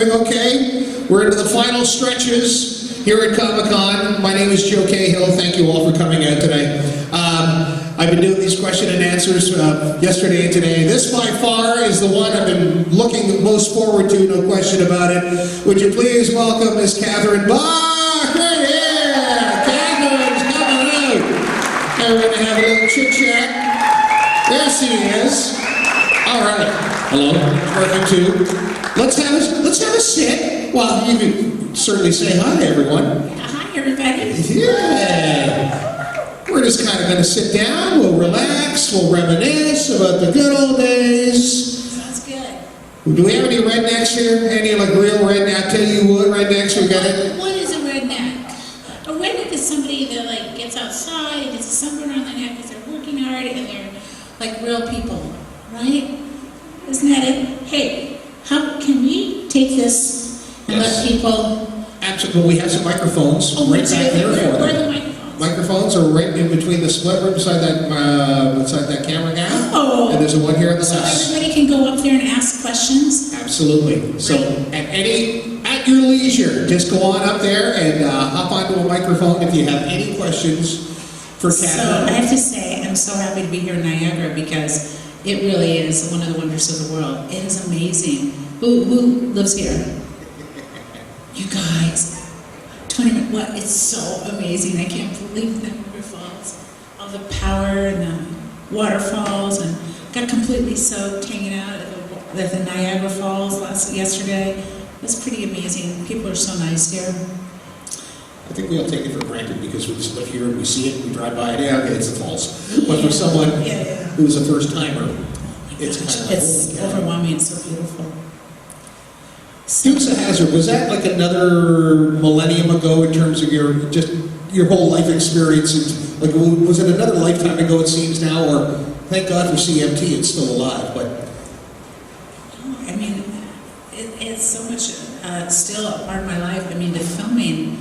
Okay, we're into the final stretches here at Comic Con. My name is Joe Cahill. Thank you all for coming out today. I've been doing these question and answers yesterday and today. This by far is the one I've been looking most forward to, no question about it. Would you please welcome Miss Catherine Bach right here? Catherine's coming out. And we're going to have a little chit chat. There she is. All right. Hello. Working too. Let's have a sit. Well, you can certainly say hi to everyone. Hi, everybody. Yeah. We're just kind of going to sit down. We'll relax. We'll reminisce about the good old days. Sounds good. Do we have any rednecks here? Any like real redneck? I'll tell you what, rednecks we got it. What is a redneck? A redneck is somebody that like gets outside and gets a sunburn on their neck because they're working hard and they're like real people, right? Isn't that it? Hey. How can we take this and let people... Absolutely. Well, we have some microphones right back there for them. Where are the microphones? Microphones are right in between the split room beside that camera guy. Oh. And there's one here on the left. So everybody can go up there and ask questions? Absolutely. So at your leisure, just go on up there and hop onto a microphone if you have any questions for Catherine. So I have to say, I'm so happy to be here in Niagara because it really is one of the wonders of the world. It is amazing. Who lives here? You guys. 20 minutes. What? It's so amazing. I can't believe Niagara Falls. All the power and the waterfalls, and got completely soaked hanging out at the Niagara Falls yesterday. It was pretty amazing. People are so nice here. I think we all take it for granted because we just live here and we see it and we drive by it. Yeah, okay, it's the falls. But for someone who's a first timer, it's kind of it's overwhelming. It's so beautiful. Dukes of Hazzard, was that like another millennium ago in terms of your whole life experience? And, like, was it another lifetime ago? It seems now, or thank God for CMT, it's still alive. But I mean, it's so much still a part of my life. I mean, the filming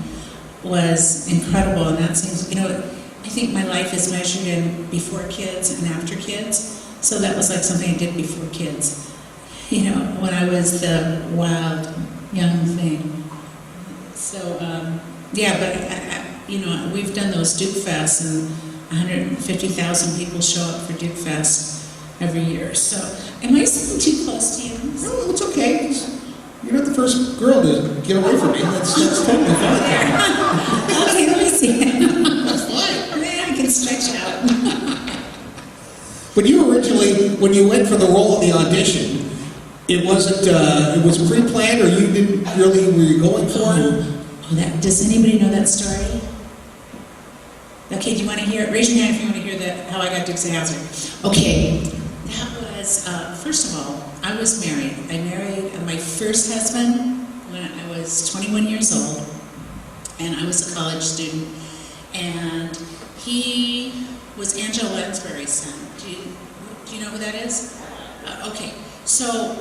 was incredible, and that seems, I think my life is measured in before kids and after kids, so that was like something I did before kids, when I was the wild young thing. So, but we've done those Duke Fests, and 150,000 people show up for Duke Fest every year, so am I sitting too close to you? No, it's okay. You're not the first girl to get away from me. That's totally fine. Okay, let me see. That's fine. I can stretch out. But you originally, when you went for the role in the audition, it wasn't. It was pre-planned, or you didn't really were you going for it? Does anybody know that story? Okay, do you want to hear it? Raise your hand if you want to hear that. How I got Dukes of Hazzard. Okay, that was first of all, I was married. I married my first husband when I was 21 years old, and I was a college student, and he was Angela Lansbury's son. Do you know who that is? Okay, so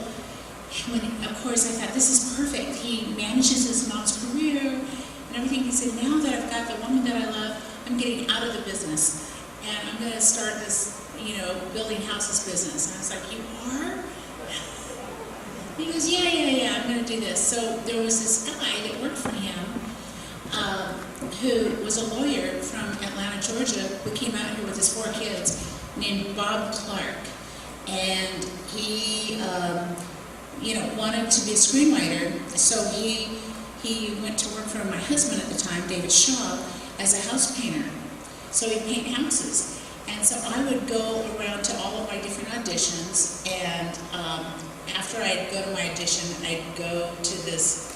of course I thought, this is perfect. He manages his mom's career and everything. He said, now that I've got the woman that I love, I'm getting out of the business, and I'm going to start this, building houses business. And I was like, you are? He goes, yeah, I'm going to do this. So there was this guy that worked for him who was a lawyer from Atlanta, Georgia, who came out here with his 4 kids, named Bob Clark. And he, wanted to be a screenwriter. So he went to work for my husband at the time, David Shaw, as a house painter. So he'd paint houses. And so I would go around to all of my different auditions, and after I'd go to my audition, I'd go to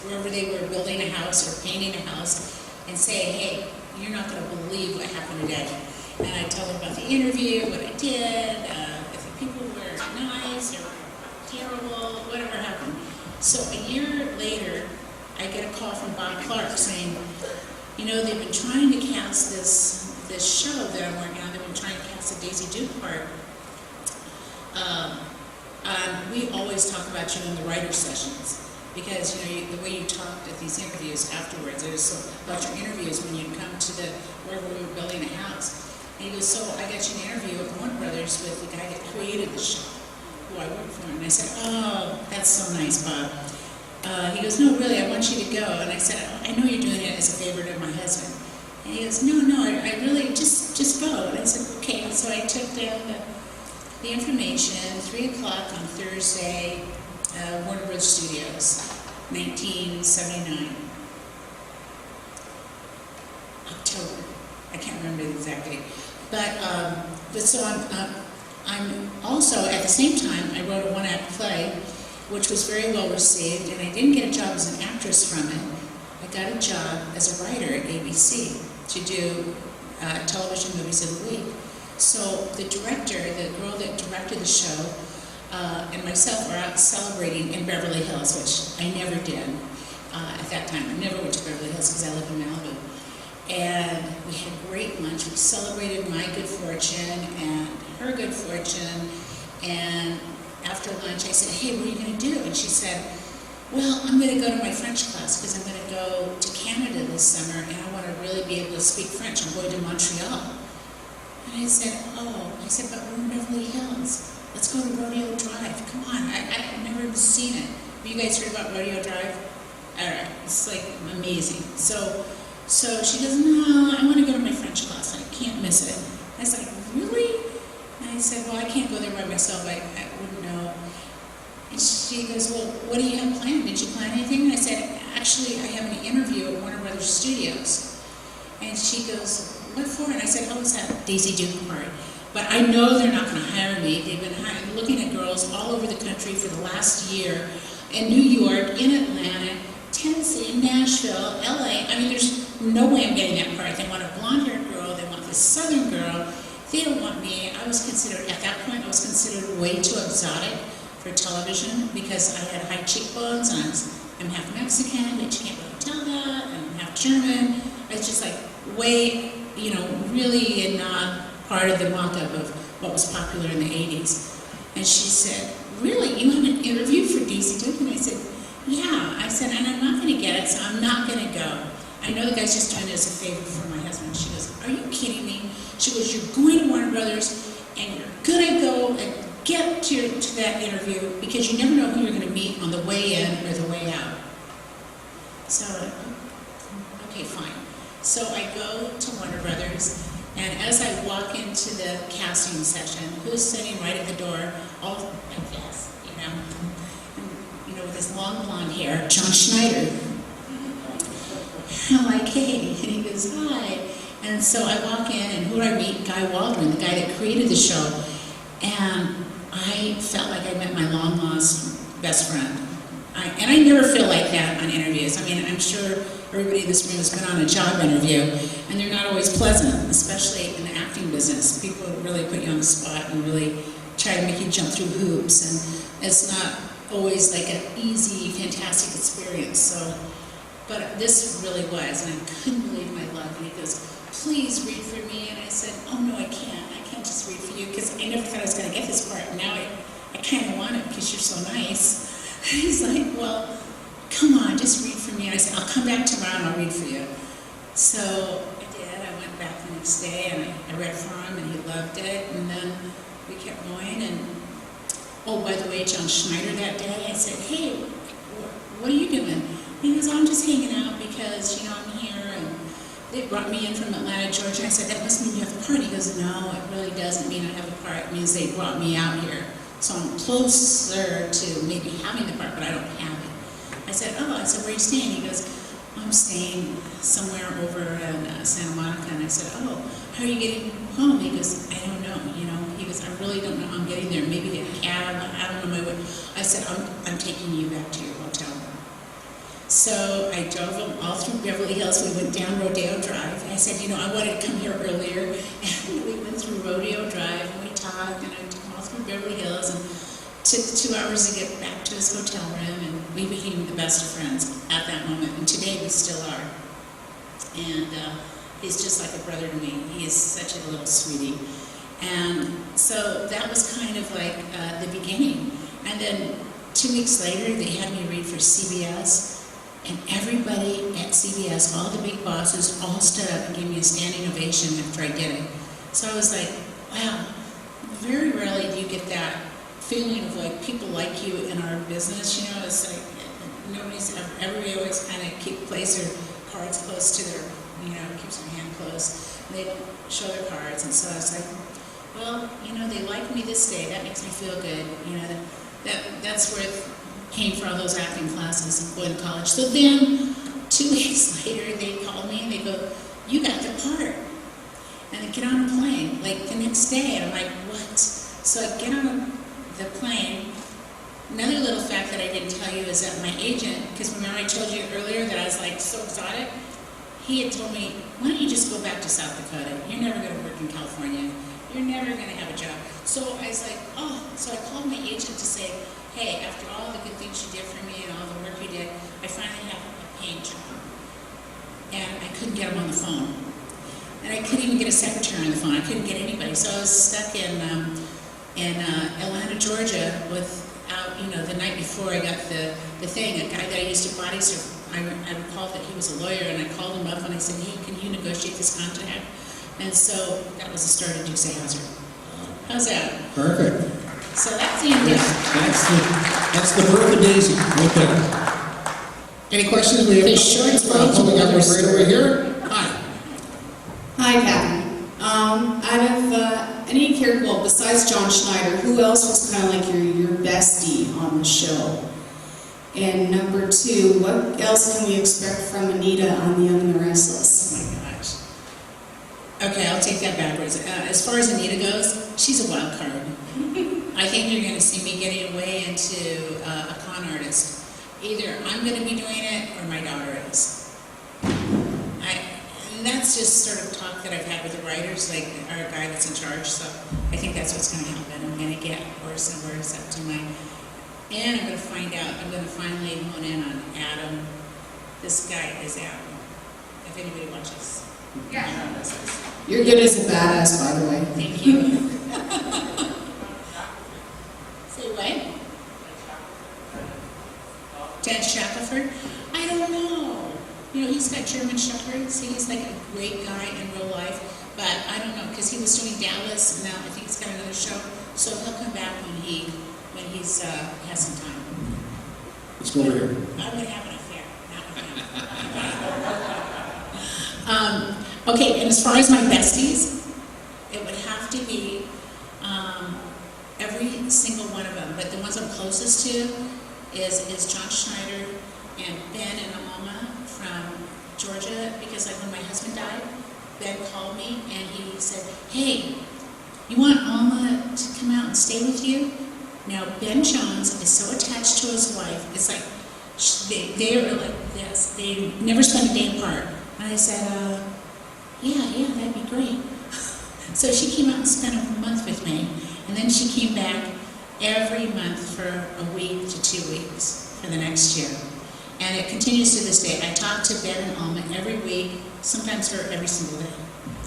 wherever they were building a house or painting a house, and say, hey, you're not going to believe what happened today. And I'd tell them about the interview, what I did, if the people were nice or terrible, whatever happened. So a year later, I get a call from Bob Clark saying, they've been trying to cast this show that I'm working on. They've been trying to cast the Daisy Duke part. We always talk about you in the writer's sessions because the way you talked at these interviews afterwards. It was so about your interviews when you'd come to where we were building a house. And he goes, so I got you an interview at Warner Brothers with the guy that created the show, who I worked for. And I said, oh, that's so nice, Bob. he goes, no, really, I want you to go. And I said, I know you're doing it as a favor to my husband. And he goes, no, I really, just go. And I said, okay. So I took down the information, 3 o'clock on Thursday, Warner Bros. Studios, 1979. October. I can't remember the exact date. But so I'm also, at the same time, I wrote a one-act play, which was very well received, and I didn't get a job as an actress from it. I got a job as a writer at ABC to do television movies of the week. So the director, the girl that directed the show, and myself were out celebrating in Beverly Hills, which I never did at that time. I never went to Beverly Hills because I lived in Malibu. And we had a great lunch. We celebrated my good fortune and her good fortune. And after lunch, I said, hey, what are you going to do? And she said, well, I'm going to go to my French class because I'm going to go to Canada this summer and I want to really be able to speak French. I'm going to Montreal. And I said, but we're in Beverly Hills. Let's go to Rodeo Drive. Come on, I've never even seen it. Have you guys heard about Rodeo Drive? All right, it's like amazing. So she goes, no, I want to go to my French class. I can't miss it. I was like, really? And I said, well, I can't go there by myself. I wouldn't know. And she goes, well, what do you have planned? Did you plan anything? And I said, actually, I have an interview at Warner Bros. Studios. And she goes, what for? And I said, oh, it's that Daisy Duke part. But I know they're not going to hire me. They've been looking at girls all over the country for the last year, in New York, in Atlanta, Tennessee, Nashville, LA. I mean, there's no way I'm getting that part. They want a blonde-haired girl. They want this southern girl. They don't want me. At that point, I was considered way too exotic for television because I had high cheekbones and I'm half Mexican, but you can't really tell that, and I'm half German. I was just like way, really not part of the mock-up of what was popular in the 80s. And she said, really, you have an interview for Daisy Duke? And I said, yeah. I said, and I'm not going to get it, so I'm not going to go. I know the guy's just doing it as a favor for my husband. She goes, are you kidding me? She goes, you're going to Warner Brothers, and you're going to go and get to that interview because you never know who you're going to meet on the way in or the way out. So, okay, fine. So I go to Warner Brothers, and as I walk into the casting session, who's sitting right at the door, all like this, with his long blonde hair, John Schneider. I'm like, hey, and he goes, hi. And so I walk in, and who do I meet? Guy Waldron, the guy that created the show. And I felt like I met my long-lost best friend. And I never feel like that on interviews. I mean, I'm sure everybody in this room has been on a job interview, and they're not always pleasant, especially in the acting business. People really put you on the spot and really try to make you jump through hoops, and it's not always like an easy, fantastic experience. But this really was, and I couldn't believe my luck. And he goes, please read for me. And I said, oh no, I can't just read for you, because I never thought I was going to get this part, and now I kind of want it because you're so nice. He's like, well, come on, just read for me. And I said, I'll come back tomorrow and I'll read for you. So I did. I went back the next day and I read for him, and he loved it. And then we kept going. And oh, by the way, John Schneider that day, I said, hey, what are you doing? He goes, I'm just hanging out because, I'm here. And they brought me in from Atlanta, Georgia. I said, that must mean you have a part. He goes, no, it really doesn't mean I have a part. It means they brought me out here. So I'm closer to maybe having the part, but I don't have it. I said, where are you staying? He goes, I'm staying somewhere over in Santa Monica. And I said, how are you getting home? He goes, I don't know, He goes, I really don't know how I'm getting there. Maybe a cab, I don't know my way. I said, I'm taking you back to your hotel room. So I drove him all through Beverly Hills. We went down Rodeo Drive. I said, I wanted to come here earlier. And we went through Rodeo Drive, and we talked, and I took him all through Beverly Hills, and took 2 hours to get back to his hotel room, and we became the best of friends at that moment. And today we still are. And he's just like a brother to me. He is such a little sweetie. And so that was kind of like the beginning. And then 2 weeks later, they had me read for CBS. And everybody at CBS, all the big bosses, all stood up and gave me a standing ovation after I did it. So I was like, wow, very rarely do you get that feeling of like people like you in our business, It's like everybody always kind of plays their cards close to their, keeps their hand close. And they don't show their cards, and so I was like, well, they like me this day. That makes me feel good. That's worth paying for all those acting classes and going to college. So then, 2 weeks later, they called me and they go, you got the part. And I get on a plane, like the next day, and I'm like, what? So I get on the plane. Another little fact that I didn't tell you is that my agent, because remember I told you earlier that I was like so exotic, he had told me, why don't you just go back to South Dakota? You're never going to work in California. You're never going to have a job. So I was like, oh, so I called my agent to say, hey, after all the good things you did for me and all the work you did, I finally have a paying job. And I couldn't get him on the phone. And I couldn't even get a secretary on the phone. I couldn't get anybody. So I was stuck in Atlanta, Georgia without, the night before I got the thing, a guy that I used to body surf, I recalled that he was a lawyer, and I called him up and I said, hey, can you negotiate this contract? And so that was the start of Hazzard. How's that? Perfect. So that's the end. That's the birth of Daisy. Okay. Any questions? We have the shorts coming up right over here. Hi. Hi, Patty. Out of any character, well, besides John Schneider, who else was kind of like your bestie on the show? And number two, what else can we expect from Anita on The Young and the Restless? Oh my gosh. Okay, I'll take that backwards. As far as Anita goes, she's a wild card. I think you're going to see me getting away into a con artist. Either I'm going to be doing it or my daughter is. And that's just sort of talk that I've had with the writers, like our guy that's in charge. So I think that's what's going to happen. I'm going to get worse and worse up to mine. And I'm going to find out, I'm going to finally hone in on Adam. This guy is Adam. If anybody watches. Yeah. You're good as a badass, by the way. Thank you. Say what? Dan Shackelford? I don't know. He's got German Shepherds. He's like a great guy in real life. But I don't know, because he was doing Dallas, and now I think he's got another show. So he'll come back when he's has some time. Let's go over here. I would have an affair, not with him. Okay, and as far as my besties, it would have to be every single one of them. But the ones I'm closest to is John Schneider and Ben and Alma from Georgia, because like when my husband died, Ben called me and he said, hey, you want Alma to come out and stay with you? Now, Ben Jones is so attached to his wife, it's like, they are like this. They never spend a day apart. And I said, yeah, that'd be great. So she came out and spent a month with me. And then she came back every month for a week to 2 weeks for the next year. And it continues to this day. I talk to Ben and Alma every week, sometimes her every single day.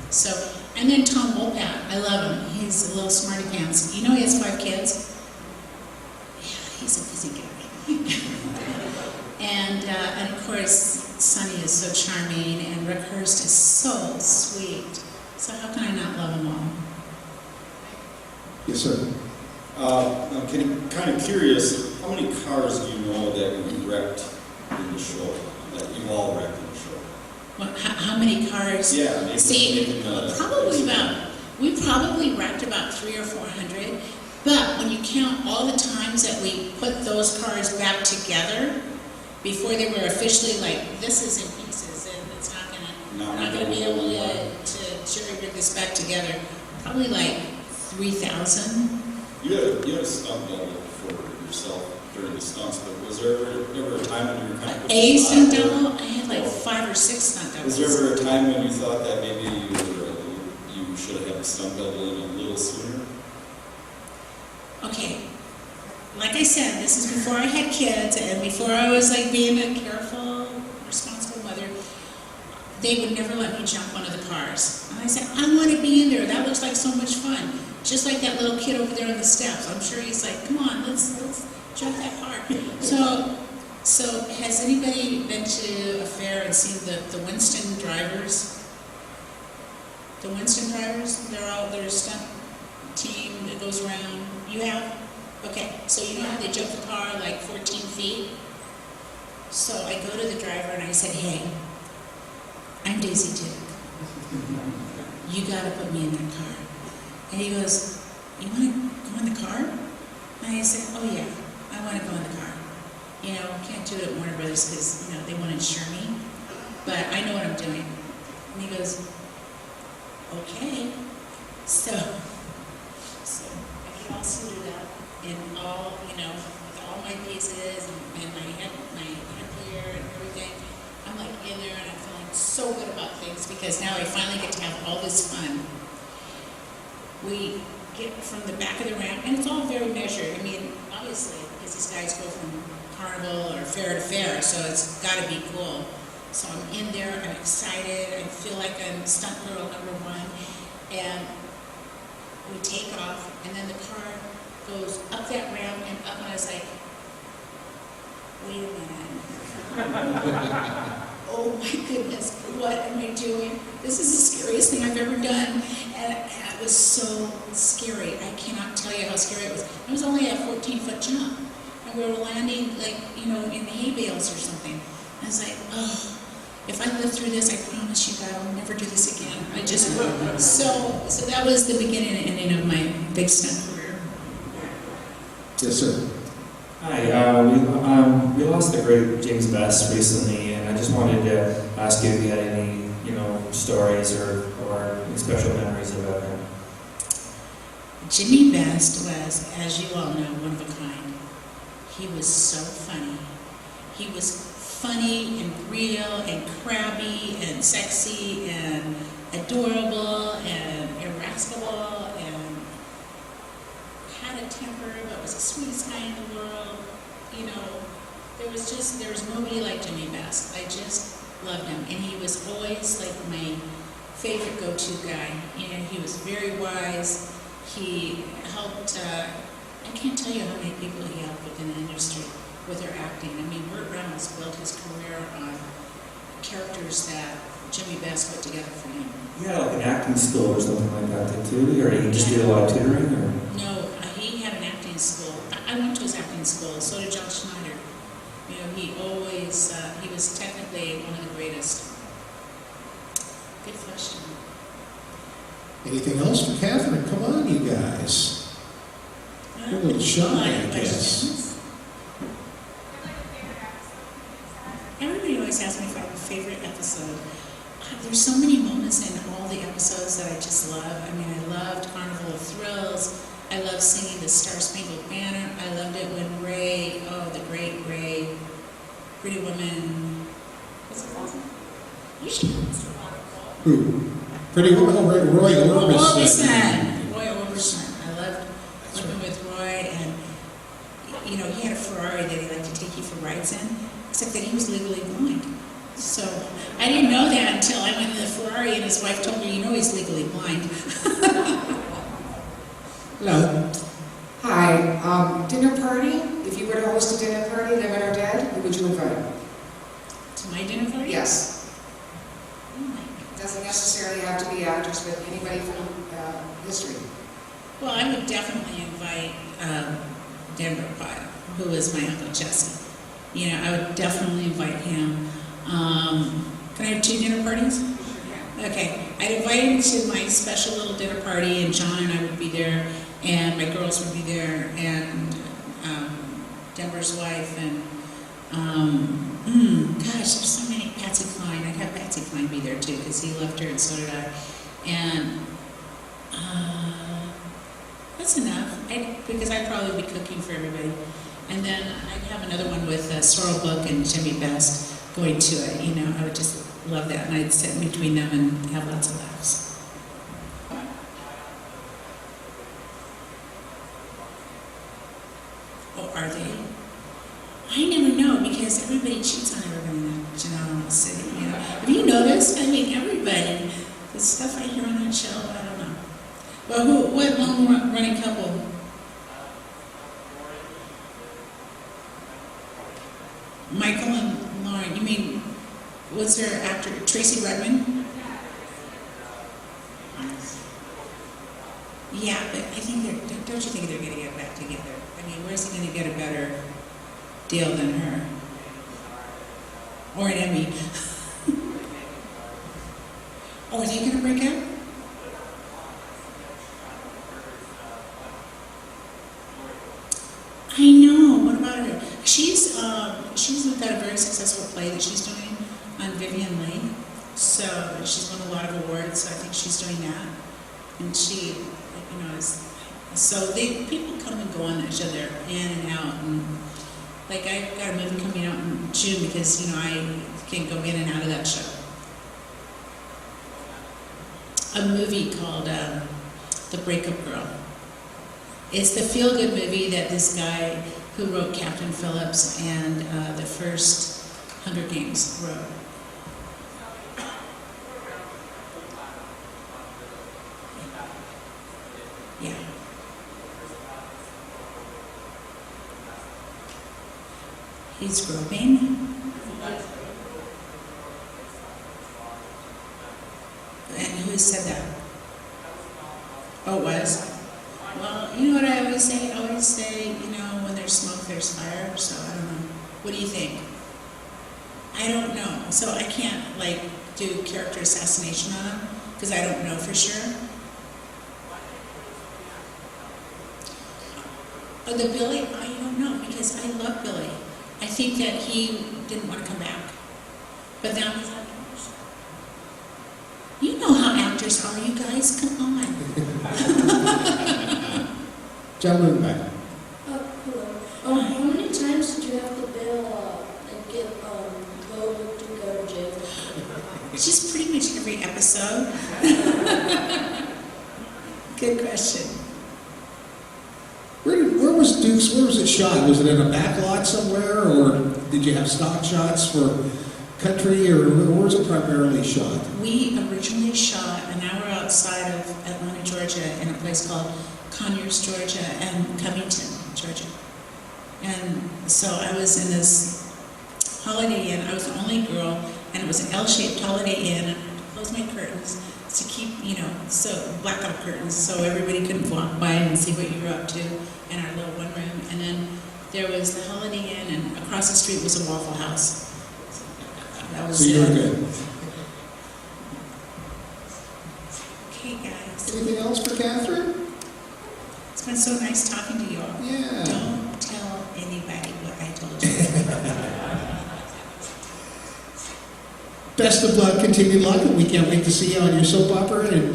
So, and then Tom Wolpat, I love him. He's a little smarty pants. He has 5 kids? He's a busy guy. and of course, Sonny is so charming, and Rick Hurst is so sweet. So how can I not love them all? Yes, sir. I'm kind of curious, how many cars do you know that you wrecked in the show, that you all wrecked in the show? Well, how many cars? Yeah, we probably wrecked about 300 or 400. But when you count all the times that we put those cars back together, before they were officially like, this is in pieces, and it's we're not gonna be able to jury-rig this back together, probably like 3,000. You had a stunt double for yourself during the stunts, but was there ever a time when you were kind of... A stunt double? I had like 5 or 6 stunt doubles. Was there ever a time when you thought that maybe you should have had a stunt double in a little sooner? Okay, like I said, this is before I had kids and before I was like being a careful, responsible mother. They would never let me jump one of the cars. And I said, I want to be in there. That looks like so much fun. Just like that little kid over there on the steps. I'm sure he's like, come on, let's jump that car. So has anybody been to a fair and seen the Winston drivers? The Winston drivers, they're a stunt team that goes around. You have? Okay, so you know how they jump the car like 14 feet? So I go to the driver and I said, hey, I'm Daisy Dick. You gotta put me in that car. And he goes, you wanna go in the car? And I said, oh yeah, I wanna go in the car. You know, can't do it at Warner Brothers because, you know, they won't insure me. But I know what I'm doing. And he goes, okay. So I get all suited up in all, you know, with all my pieces and my headgear and everything. I'm like in there and I'm feeling so good about things because now I finally get to have all this fun. We get from the back of the ramp, and it's all very measured. I mean, obviously, because these guys go from carnival or fair to fair, so it's got to be cool. So I'm in there, I'm excited, I feel like I'm stunt girl #1, and we take off, and then the car goes up that ramp and up, and I was like, wait a minute. Oh my goodness, what am I doing? This is the scariest thing I've ever done. And it was so scary. I cannot tell you how scary it was. It was only a 14-foot jump. And we were landing, like, you know, in the hay bales or something. I was like, oh, if I live through this, I promise you God, I'll never do this again. I just, so that was the beginning and ending of my big stunt career. Yes, sir. Hi, we lost the great James Best recently, and I just wanted to ask you if you had any, you know, stories or any special memories about him. Jimmy Best was, as you all know, one of a kind. He was so funny. He was funny and real and crabby and sexy and adorable and irascible and had a temper but was the sweetest guy in the world. You know, there was nobody like Jimmy Best. I just loved him, and he was always like my favorite go-to guy. You know, he was very wise. He helped, I can't tell you how many people he helped within the industry with their acting. I mean, Burt Reynolds built his career on characters that Jimmy Best put together for him. You had like an acting school or something like that too, or you just did a lot of tutoring, or? No, he had an acting school. I went to his acting school, so did John Schneider. You know, he always, he was technically one of the greatest. Good question. Anything else for Catherine? Come on, you guys. You're a little shy, I guess. Everybody always asks me if I have a favorite episode. There's so many moments in all the episodes that I just love. I mean, I loved Carnival of Thrills. I loved singing the Star Spangled Banner. I loved it when Ray, oh, the great Ray, Pretty Woman, what's it called? You should know Mr. Waterfall. Who? Pretty Woman? Oh, Roy Orbison. Roy Orbison. I loved working with Roy, and, you know, he had a Ferrari that he liked to take you for rides in, except that he was legally blind. So I didn't know that until I went in the Ferrari and his wife told me, you know, he's legally blind. Hello. Hi, dinner party. If you were to host a dinner party, living or dead, who would you invite? To my dinner party? Yes. Oh my God. Doesn't necessarily have to be actors, but anybody from history. Well, I would definitely invite Denver Pyle, who is my Uncle Jesse. You know, I would definitely invite him. Can I have 2 dinner parties? Okay, I'd invite him to my special little dinner party, and John and I would be there, and my girls would be there, and Denver's wife, and gosh, there's so many. Patsy Cline. I'd have Patsy Cline be there too, because he loved her, and so did I. And that's enough, because I'd probably be cooking for everybody. And then I'd have another one with Sorrel Book and Jimmy Best going to it. You know, I would just love that, and I'd sit in between them and have lots of laughs. Oh, are they? I never know, because everybody cheats on everybody in that Genoa City. You know, have you noticed? I mean, everybody. The stuff I hear on that show, I don't know. Well, what long-running couple? Michael and Lauren. You mean, what's her actor? Tracy Redmond? Yeah, but I think don't you think they're going to get back together? I mean, where's he going to get a better deal than her? or an Emmy. Oh, are they going to break out? I know. What about her? She's got a very successful play that she's doing on Vivian Leigh. So she's won a lot of awards. So I think she's doing that, and she, is. So people come and go on that show. They're in and out, and like I've got a movie coming out in June because I can go in and out of that show. A movie called The Breakup Girl. It's the feel-good movie that this guy who wrote Captain Phillips and the first Hunger Games wrote. Yeah. He's groping. And who said that? Oh, it was? Well, you know what I always say? I always say, when there's smoke, there's fire. So I don't know. What do you think? I don't know. So I can't, do character assassination on him because I don't know for sure. Oh, the Billy? I don't know because I love Billy. I think that he didn't want to come back. But now he's outdoors. You know how actors are, you guys. Come on. Gentleman back. Hello. How many times did you have to bail and get voted to go to jail? It's just pretty much every episode. Good question. Where was Duke's? Where was it shot? Was it in a back lot somewhere, or did you have stock shots for country, or where was it primarily shot? We originally shot an hour outside of Atlanta, Georgia, in a place called Conyers, Georgia, and Covington, Georgia. And so I was in this Holiday Inn. I was the only girl, and it was an L-shaped Holiday Inn. And I closed my curtains to keep, so blackout curtains, so everybody couldn't walk by and see what you were up to in our little one room. And then there was the Holiday Inn, and across the street was a Waffle House. That was So you were good. Okay, guys. Anything else for Catherine? It's been so nice talking to you all. Yeah. Don't tell anybody what I told you. Best of luck, continued luck, and we can't wait to see you on your soap opera. And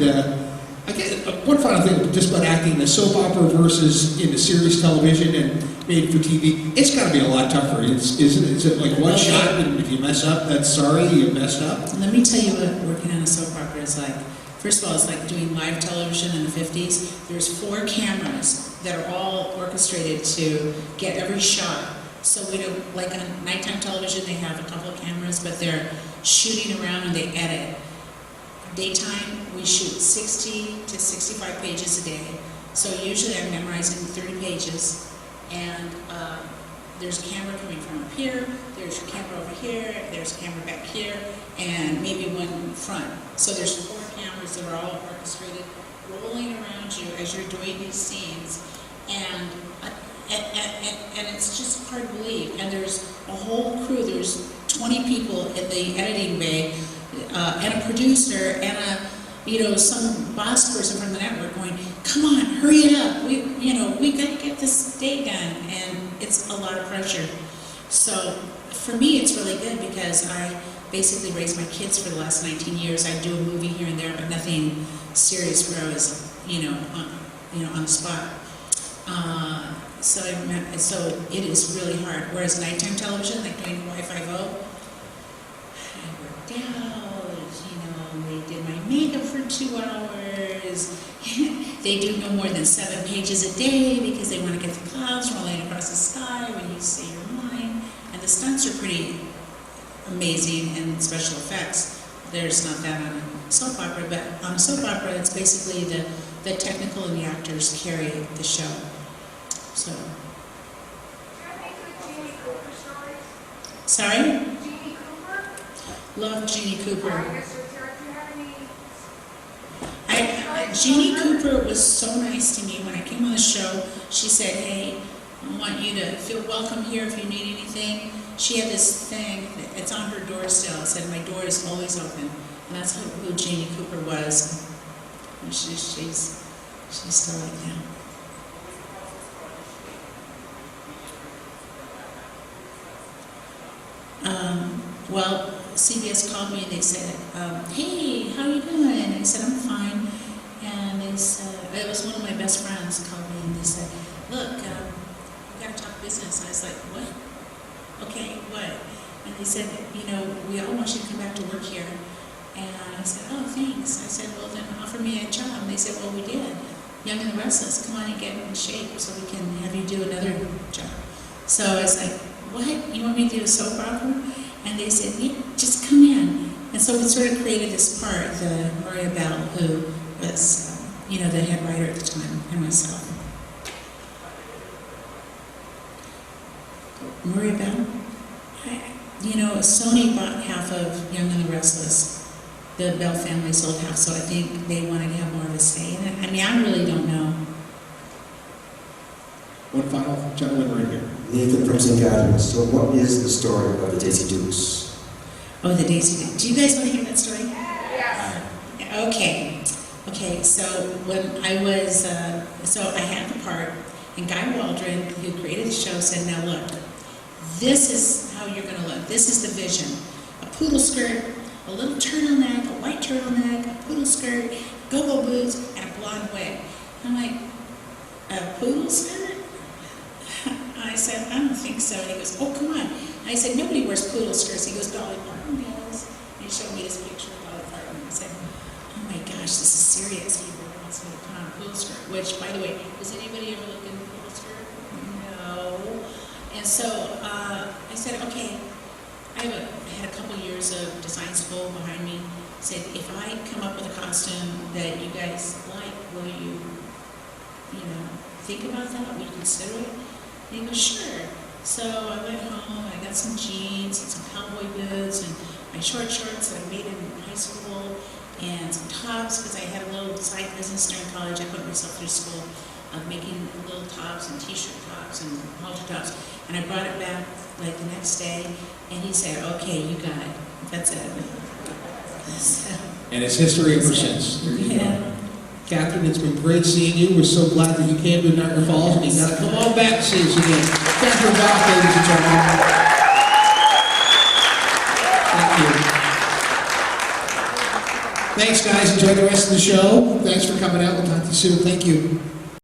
I guess one final thing just about acting, the soap opera versus into series television and made for TV, it's got to be a lot tougher. Is it like one shot, and if you mess up, that's sorry, you messed up? Let me tell you what working on a soap opera is like. First of all, it's like doing live television in the 50s. There's 4 cameras that are all orchestrated to get every shot. So we do, like on nighttime television, they have a couple of cameras, but they're shooting around and they edit. Daytime, we shoot 60 to 65 pages a day. So usually I'm memorizing 30 pages, and there's a camera coming from up here, there's a camera over here, there's a camera back here, and maybe one in front. So there's 4 cameras that are all orchestrated, rolling around you as you're doing these scenes, and it's just hard to believe. And there's a whole crew. There's 20 people in the editing bay, and a producer, and some boss person from the network going, "Come on, hurry it up. We got to get this day done." And it's a lot of pressure. So for me, it's really good because I basically raised my kids for the last 19 years. I do a movie here and there, but nothing serious where I was, on the spot. So it is really hard. Whereas nighttime television, like doing Y50, I worked out, they did my makeup for 2 hours. They do no more than 7 pages a day because they want to get the clouds rolling across the sky when you say your mind. And the stunts are pretty amazing, and special effects. There's not that on a soap opera, but on a soap opera, it's basically the technical and the actors carry the show. So. Sorry? Jeannie Cooper? Love Jeannie Cooper. I guess, do you have any? Jeannie Cooper was so nice to me when I came on the show. She said, "Hey, I want you to feel welcome here if you need anything." she had this thing, it's on her door still, it said, "My door is always open." And that's who Janie Cooper was. And she's still like that. Well, CBS called me and they said, "Hey, how you doing?" And I said, "I'm fine." And they said, it was one of my best friends called me and they said, "Look, we got to talk business." And I was like, "What?" "Okay, what?" And they said, "We all want you to come back to work here." And I said, "Oh, thanks." I said, "Well, then offer me a job." And they said, "Well, we did. Young and the Restless, come on and get in shape so we can have you do another job." So I was like, "What? You want me to do a soap opera?" And they said, "Yeah, just come in." And so we sort of created this part, the Maria Bell, who was, the head writer at the time, and myself. Maria Bell? Sony bought half of Young and the Restless. The Bell family sold half, so I think they wanted to have more of a say in it. I mean, I really don't know. One final gentleman right here. Nathan from St. Catharines. So what is the story of the Daisy Dukes? Oh, the Daisy Duke. Do you guys want to hear that story? Yes. Okay, so when I was, so I had the part, and Guy Waldron, who created the show, said, "Now look, this is how you're going to look. This is the vision. A poodle skirt, a little turtleneck, a white turtleneck, a poodle skirt, go-go boots, and a blonde wig." I'm like, "A poodle skirt?" I said, "I don't think so." And he goes, "Oh, come on." I said, "Nobody wears poodle skirts." He goes, "Dolly Parton does." And he showed me this picture of Dolly Parton. I said, "Oh my gosh, this is serious. He wants me to put on a poodle skirt." Which, by the way, does anybody ever look in a poodle skirt? No. And so I said, "Okay." I had a couple years of design school behind me. I said, "If I come up with a costume that you guys like, will you, think about that? Will you consider it?" And he goes, "Sure." So I went home, I got some jeans and some cowboy boots and my short shorts that I made in high school and some tops because I had a little side business during college. I put myself through school of making little tops and t-shirt tops and halter tops. And I brought it back like the next day and he said, "Okay, you got it. That's it." So, And it's history ever since. There you go. yeah. Catherine, it's been great seeing you. We're so glad that you came to Niagara Falls, and you got to come on back and see us again. Catherine Bach, ladies and gentlemen. Thank you. Thanks, guys. Enjoy the rest of the show. Thanks for coming out. We'll talk to you soon. Thank you.